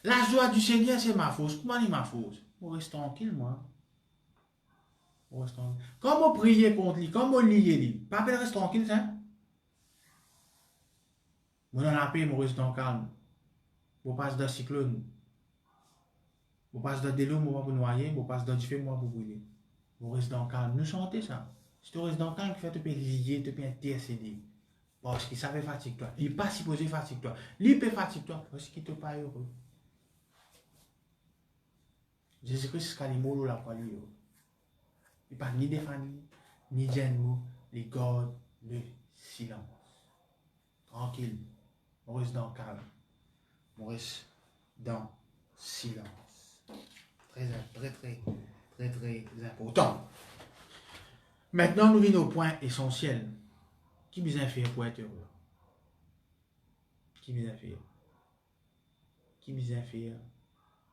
La joie du Seigneur, c'est ma force. Comment est ma force? Je reste tranquille, moi. Je reste tranquille. Comment prier contre lui? Comment lier lui? Pas de reste tranquille, ça? Moi, dans la paix, je reste dans le calme. Je passe dans le cyclone. Je passe dans des l'eau, je vais noyer. Je passe dans du feu, je vais brûler. Je reste dans le calme. Nous sentez ça. Si tu restes dans le calme, tu peux lier, tu peux intercéder. Parce qu'il savait fatigue toi. Il n'est pas supposé fatigue toi. Il peut fatigue toi parce qu'il ne pas heureux. Jésus-Christ, c'est les mots là pour lui. Il ne parle ni des familles, ni d'ennemis. Il garde le silence. Tranquille. On reste dans le calme. On reste dans le silence. Très, très, très, très, très important. Maintenant, nous venons au point essentiel. Qui besoin faire pour être heureux? Qui besoin faire? Qui besoin faire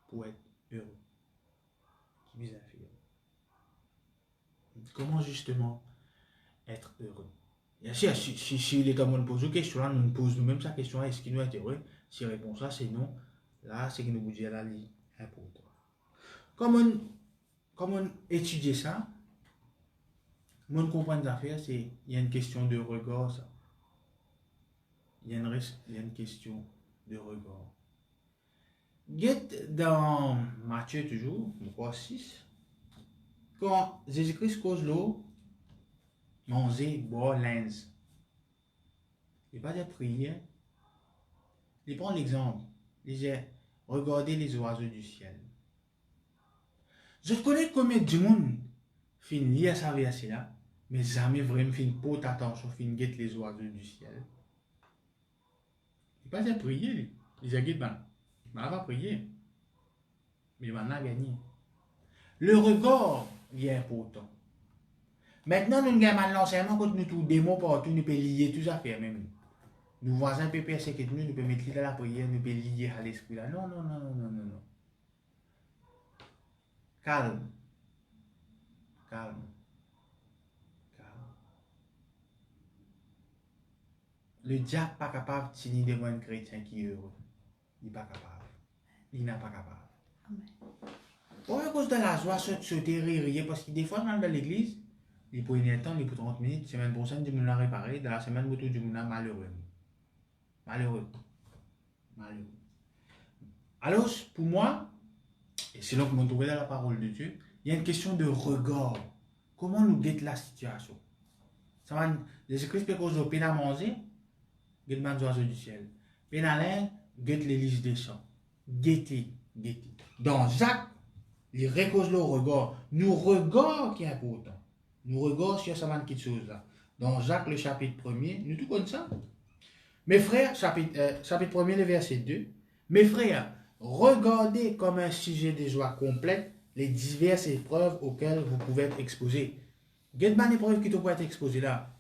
pour être heureux? Qui besoin faire? Comment justement être heureux? Bien sûr, si les gens nous posent une question, nous posons nous-mêmes sa question, est-ce qu'il nous est heureux? Si la réponse là c'est non, là c'est que nous vous disons la ligne important. Comment étudier ça? Comment comprendre les affaires, c'est il y a une question de regard, ça. Il y a une question de regard. Get dans Matthieu toujours, je crois 6, quand Jésus-Christ cause l'eau, manger, boire, lens. Il va dire prier. Il prend l'exemple. Il dit, regardez les oiseaux du ciel. Je connais combien de monde finit lire sa verset là, mais jamais vraiment fin porte attention, fin guette les oiseaux du ciel. Il va dire prier. Il dit, guette, ben, va prier. Mais maintenant, gagné. Le regard est important. Maintenant, nous avons l'enseignement quand nous trouvons des mots partout, nous pouvons lier tout ça faire même. Nous voisins peuvent persécuter nous, nous pouvons mettre dans la prière, nous pouvons lier à l'esprit là. Non, non, non, non, non, non, non. Calme. Calme. Calme. Le diable n'est pas capable de tenir devant un chrétien qui est heureux. Il n'est pas capable. Il n'est pas capable. Amen. Pour à cause de la joie, se rire, parce que des fois, dans l'église, il peut y avoir un temps, il peut 30 minutes, semaine prochaine, du monde a réparé, dans la semaine, autour du monde a malheureux. Malheureux. Malheureux. Alors, pour moi, et c'est là que je trouve dans la parole de Dieu, il y a une question de regard. Comment nous guette la situation? Ça va, Jésus-Christ peut cause de peine à manger, guette les oiseaux du ciel. Peine à l'air, guette les listes des champs. Guettez, guettez. Dans Jacques, il récose le regard. Nous regard qui est important. Nous regard sur ça quelque chose là. Dans Jacques, le chapitre 1er, nous tout comme ça. Mes frères, chapitre 1er, le verset 2. Mes frères, regardez comme un sujet de joie complète les diverses épreuves auxquelles vous pouvez être exposés. Get une épreuve qui peut être exposée là.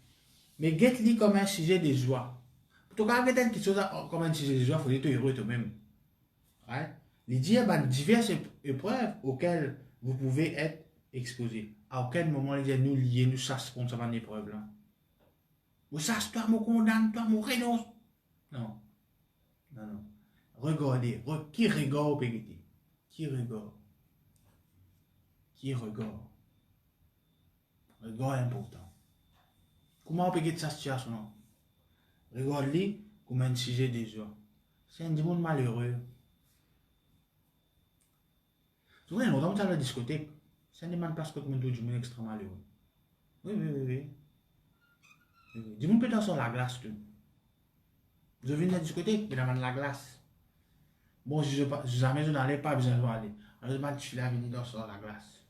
Mais get-li comme un sujet de joie. Pour tout cas, avec quelque chose comme un sujet de joie, il faut être heureux toi-même. Ouais? Les diverses épreuves auxquelles vous pouvez être exposés. À aucun moment, les nous liés, nous chassent contre cette épreuve là. Vous chassez toi, vous condamne toi, vous renonce. Non. Non, non. Regardez. Qui regarde au péché? Qui regarde? Qui regarde? Regard important. Comment on peut gagner cette situation? Regarde-les comme un sujet de joie. C'est un monde malheureux. Vous voyez, longtemps, dans la discothèque, c'est un demande parce que tout le monde est extrêmement malheureux. Oui, oui, oui, oui. Du monde peut danser sur la glace, tout. Vous avez vu dans la discothèque, mais dans la glace. Bon, je jamais je n'allais pas besoin d'aller. Alors, je suis là, venir danser sur la glace.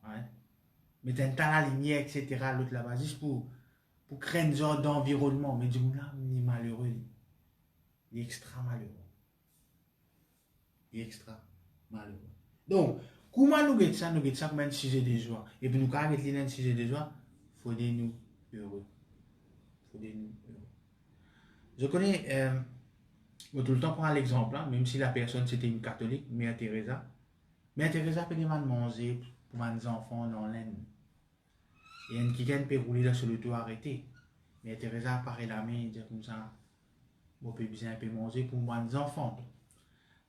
Ouais. Mais t'as la lumière, etc. L'autre là-bas, juste pour créer une genre d'environnement. Mais du coup, là, il est malheureux. Il est extra malheureux. Il est extra malheureux. Donc, comment nous guettons ça? Nous guettons ça comme un sujet de joie. Et puis, nous, quand nous guettons un sujet de joie, il faut nous heureux. Il faut nous heureux. Je connais, tout le temps, prendre l'exemple, hein, même si la personne c'était une catholique, Mère Teresa. Mère Teresa peut demander manger pour les enfants dans l'aine. Et un qui peut rouler sur le toit arrêté. Mère Teresa apparaît la main et dit comme ça, bon, peut bien peut manger pour les enfants.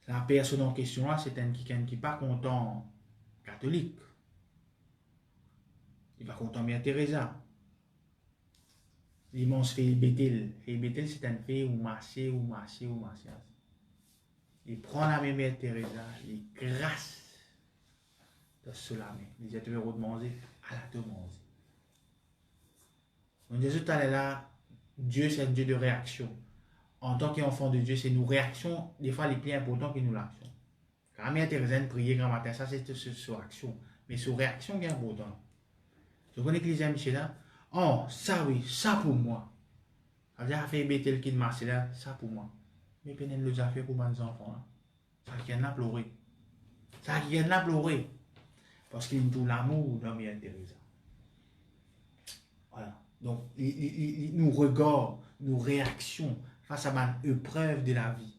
La personne en question là, c'est un qui n'est pas content catholique. Il n'est pas content Mère Teresa. L'immense fait Bethel. Fait Bethel, c'est un fait où marcher. Il prend la main Mère Teresa, il grasse sur la main. Il dit, tu veux de manger, à la te manger. Donc Jésus tout là, Dieu c'est un Dieu de réaction. En tant qu'enfant de Dieu, c'est nos réactions, des fois les plus importantes que nous l'action. Quand Mère Teresa prier grand matin, ça c'est sur action. Mais sur réaction qui est important. Je connais que les amis chez là. Oh, ça oui, ça pour moi. Ça a fait Bethel qui marche là, ça pour moi. Mais Pénène le a fait pour mes enfants là. Ça qui vient là pleurer. Ça qui vient là pleurer. Parce qu'il y a tout l'amour dans Mère Teresa. Voilà. Donc, nous regardons, nos réactions face à une épreuve de la vie.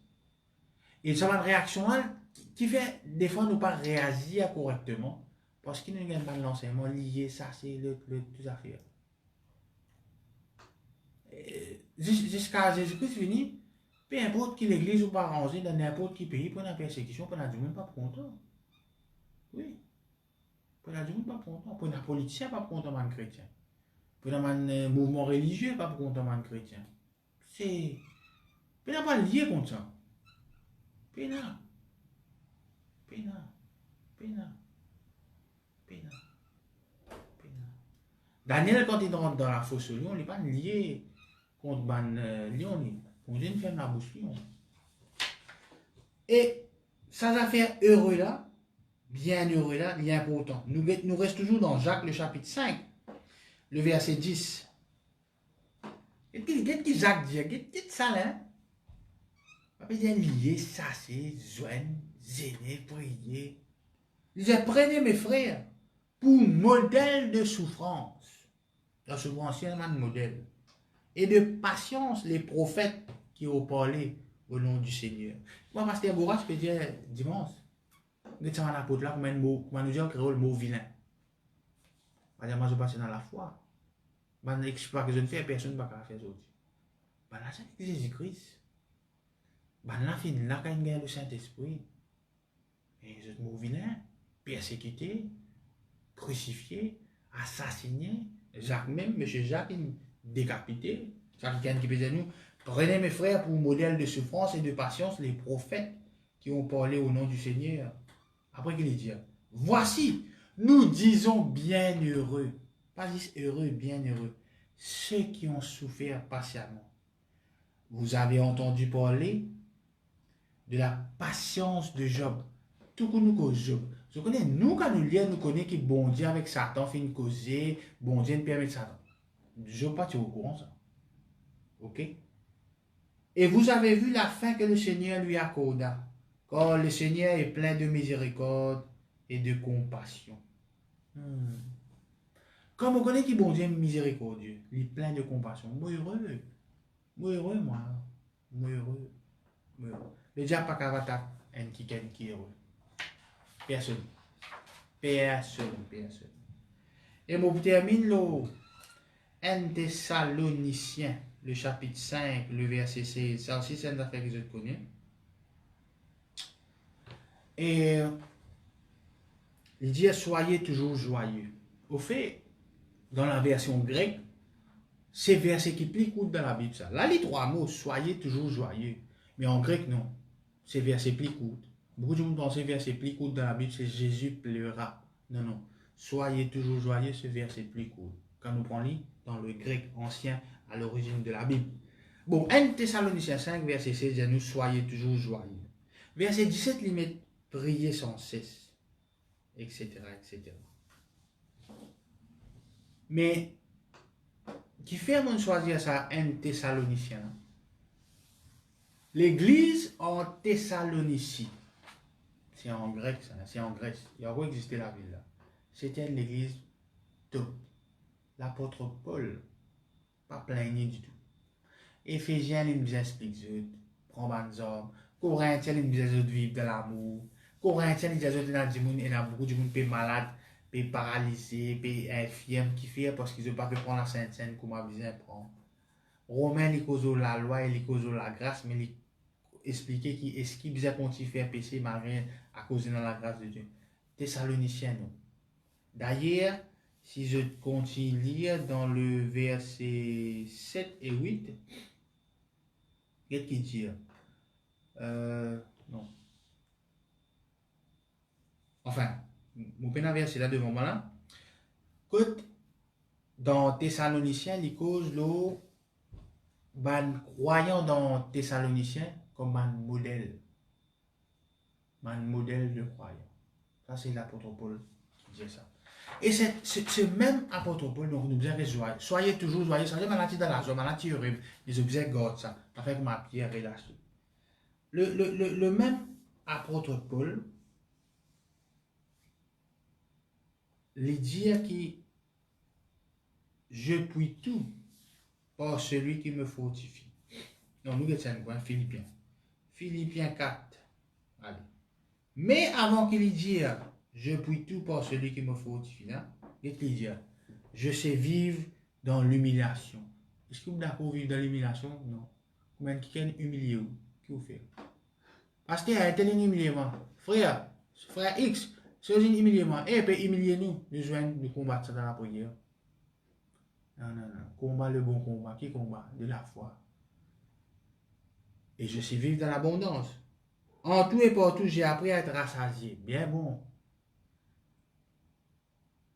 Et ça une réaction là qui fait des fois nous pas réagir correctement. Parce qu'il nous a pas l'enseignement lié, ça c'est le tout affaire. Jusqu'à Jésus-Christ fini, peu importe qui l'église ou pas rangée dans n'importe quel pays, pour la persécution, pour la du monde pas content. Oui. Pour la du monde pas content. Pour la politicien pas content man chrétien. Pour le mouvement religieux pas content man chrétien. C'est. Puis n'a pas lié contre ça. Pena. Daniel, quand il rentre dans la fosse lion, il n'est pas lié contre lion. On vient de faire la bouche lion. Et ça va faire heureux là, bien heureux là, il est important. Nous restons toujours dans Jacques le chapitre 5, le verset 10. Qu'est-ce que Jacques dit? Qu'est-ce que ça là? On peut dire lié, ça c'est joindre, gêner, prier. Il dit, prenez mes frères pour modèle de souffrance. La souffrance, c'est un modèle. Et de patience, les prophètes qui ont parlé au nom du Seigneur. Moi, Pasteur Bourras, je peux dire dimanche, nous sommes à l'apôtre là, comment nous dire créer le mot vilain. Moi, je passe dans la foi. Je n'explique que je ne fais personne ne va faire ça. Là, c'est Jésus-Christ. Là, fin là, quand il y a le Saint-Esprit. Et ce mot vilain, persécuté, crucifié, assassiné. Jacques même, M. Jacques, décapité. Quelqu'un qui peut dire nous, prenez mes frères pour modèle de souffrance et de patience les prophètes qui ont parlé au nom du Seigneur. Après qu'il dit, voici, nous disons bienheureux, pas juste heureux, bienheureux, ceux qui ont souffert patiemment. Vous avez entendu parler de la patience de Job. Tout que nous Job. Je connais, nous, quand nous lisons, nous connaissons que bon Dieu avec Satan fait une causer, bon Dieu ne permet Satan. Job pas au courant ça. Ok? Et vous avez vu la fin que le Seigneur lui accorda. Car le Seigneur est plein de miséricorde et de compassion. Comme on connaît qui bon Dieu est miséricordieux, il est plein de compassion. Moi heureux. Moi heureux, moi. Moi heureux. Le diable pas qu'à un qui est heureux. Personne. Et moi, je termine le 1 Thessaloniciens, le chapitre 5, le verset 16. Ça aussi, c'est une affaire que je connais. Et il dit soyez toujours joyeux. Au fait, dans la version grecque, c'est verset qui plus court dans la Bible. Ça. Là, les trois mots, soyez toujours joyeux. Mais en grec, non. C'est verset plus court. Beaucoup de gens pensent que verset plus court dans la Bible, c'est Jésus pleura. Non. Soyez toujours joyeux, ce verset plus court. Quand nous prenons dans le grec ancien à l'origine de la Bible. Bon, 1 Thessaloniciens 5, verset 16, nous soyez toujours joyeux. Verset 17, limite, priez sans cesse, etc., etc. Mais, qui fait mon choisir ça, 1 Thessaloniciens? L'église en Thessalonicie, c'est en grec, ça, c'est en Grèce. Il y a où existait la ville là. C'était une église top. L'apôtre Paul, pas plaigné du tout. Éphésiens, il nous explique, prends bonnes hommes. Corinthiens, il nous dit, vivre de l'amour. Corinthiens, ils disent, il y a beaucoup de monde qui est malade, qui est paralysé, qui est infirme, qui fait parce qu'ils n'ont pas pu prendre la Sainte Seine comme on besoin de prendre. Romain, il cause la loi et il cause la grâce, mais il expliquer qui est-ce qui besoin continuer faire péché malgré à cause de la grâce de Dieu. Thessaloniciens, non. D'ailleurs, si je continue à lire dans le verset 7 et 8, qu'est-ce qu'il dit? Non. Enfin, mon pénal verset là devant moi là. Côte, dans Thessaloniciens, il cause l'eau, croyant dans Thessaloniciens comme un modèle. Un modèle de croyant. Ça, c'est l'apôtre Paul qui dit ça. Et ce même apôtre Paul, donc nous devons résoudre. Soyez toujours joyeux, soyez maladie dans la joie, maladie horrible. Les objets gardent ça. Avec ma pierre relâchée. Le même apôtre Paul, il dit que je puis tout par celui qui me fortifie. Non, nous sommes quoi? Philippiens. Philippiens 4. Allez. Mais avant qu'il dise je puis tout par celui qui me fortifie, hein? Qu'est-ce qu'il dit? Je sais vivre dans l'humiliation. Est-ce que vous êtes d'accord vivre dans l'humiliation? Non. Comment quelqu'un humilié ou? Qui vous fait? Parce qu'il y a un tel humiliement. Frère X, c'est un humiliement. Et peut humilier nous. Nous joignons de combattre ça dans la prière. Non. Combat le bon combat. Qui combat? De la foi. Et je sais vivre dans l'abondance. En tout et partout, j'ai appris à être rassasié. Bien bon.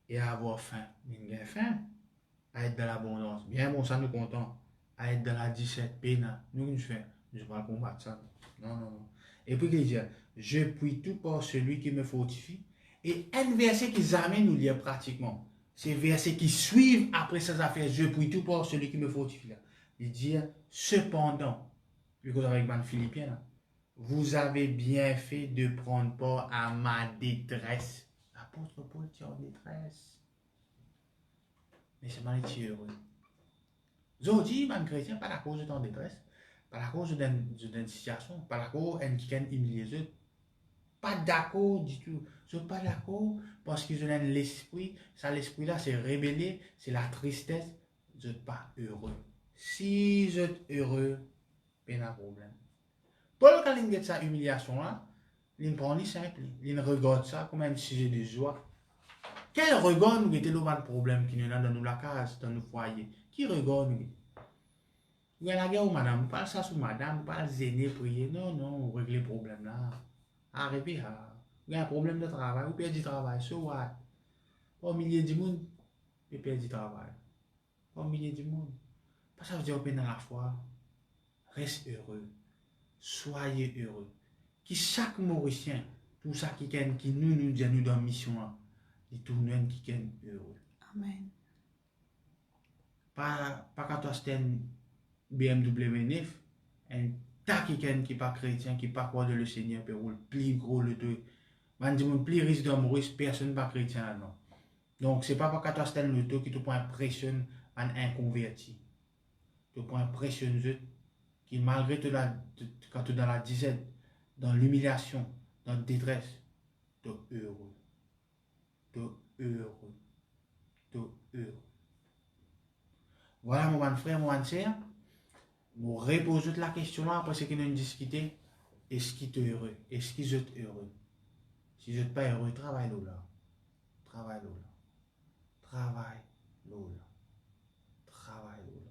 Et à avoir faim. Une faim. À être dans l'abondance. Bien bon, ça nous content. À être dans la 17 peine. Nous faisons. Je ne vais pas combattre ça. Non. Et puis il dit, je puis tout par celui qui me fortifie. Et un verset qui amène nous lire pratiquement. C'est verset qui suivent après ces affaires. Je puis tout par celui qui me fortifie. Il dit, cependant, vu que avec man Philippiens, là, vous avez bien fait de prendre part à ma détresse. L'apôtre Paul est en détresse. Mais c'est mal heureux. Aujourd'hui, man chrétien, pas la cause de ton détresse, pas la cause d'une situation, pas la cause d'un qui humilié. Pas d'accord du tout. Je ne suis pas d'accord parce qu'ils ont l'esprit. Ça, l'esprit là, c'est rébellé, c'est la tristesse. Je ne suis pas heureux. Si je suis heureux, pas de problème. Paul, quand il a cette humiliation-là, il prend les simple, il regarde ça comme un sujet de joie. Quel regard nous était le problème qui nous a dans la case, dans nos foyers? Qui regarde nous? Vous avez la guerre ou madame, vous parlez ça sur madame, vous parlez zéné, prier. Non, régler le problème là. Arrêtez là. Vous avez un problème de travail, vous perdez du travail, so what? Au milieu du monde, vous perdez du travail. Au milieu du monde. Pas ça veut dire que dans la foi, reste heureux. Soyez heureux. Qui chaque Mauricien, tout ça qui nous dit nous dans la mission, il tourne qui est heureux. Amen. Pas quand tu as un BMW 9, un tas qui pas chrétien, qui pas croire de le Seigneur, puis roule plus gros le truc. Man dit mon plus risque de Maurice, personne pas chrétien non. Donc c'est pas quand tu as un auto qui te prend impression un inconverti. Tu prends impression qui malgré tout quand tu es dans la disette, dans l'humiliation, dans la détresse, tu es heureux. Tu es heureux. Tu es heureux. Voilà mon bon frère, mon bonne sœur. Nous reposons la question là après ce que nous avons discuté. Est-ce qu'il est heureux? Est-ce qu'il est heureux? Si je n'êtes pas heureux, travaille là. Travaille là. Travaille là. Travaille là.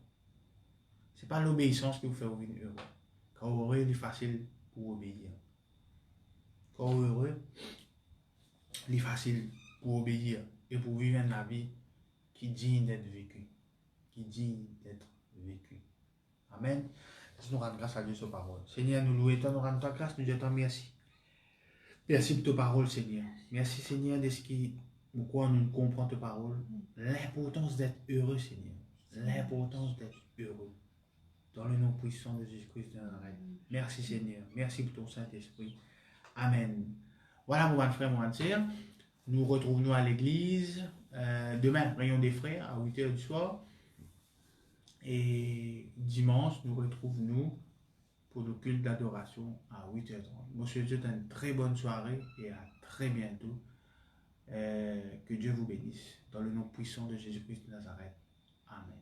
Ce n'est pas l'obéissance qui vous fait revenir heureux. Quand vous heureux, il est facile pour obéir. Quand vous heureux, il est facile pour obéir et pour vivre une vie qui est digne d'être vécue. Qui est digne d'être vécue. Amen. Nous rendons grâce à Dieu sur parole. Seigneur, nous louons, nous rendons ta grâce, nous disons merci. Merci pour ta parole, Seigneur. Merci, Seigneur, de ce qui, pourquoi nous comprenons ta parole. L'importance d'être heureux, Seigneur. L'importance d'être heureux. Dans le nom puissant de Jésus-Christ de Nazareth. Merci, Seigneur. Merci pour ton Saint-Esprit. Amen. Voilà, mon frère, mon sœur. Nous retrouvons à l'église. Demain, réunion des frères à 8h du soir. Et dimanche, nous retrouvons pour le culte d'adoration à 8h30. Monsieur, je vous souhaite une très bonne soirée et à très bientôt. Que Dieu vous bénisse. Dans le nom puissant de Jésus-Christ de Nazareth. Amen.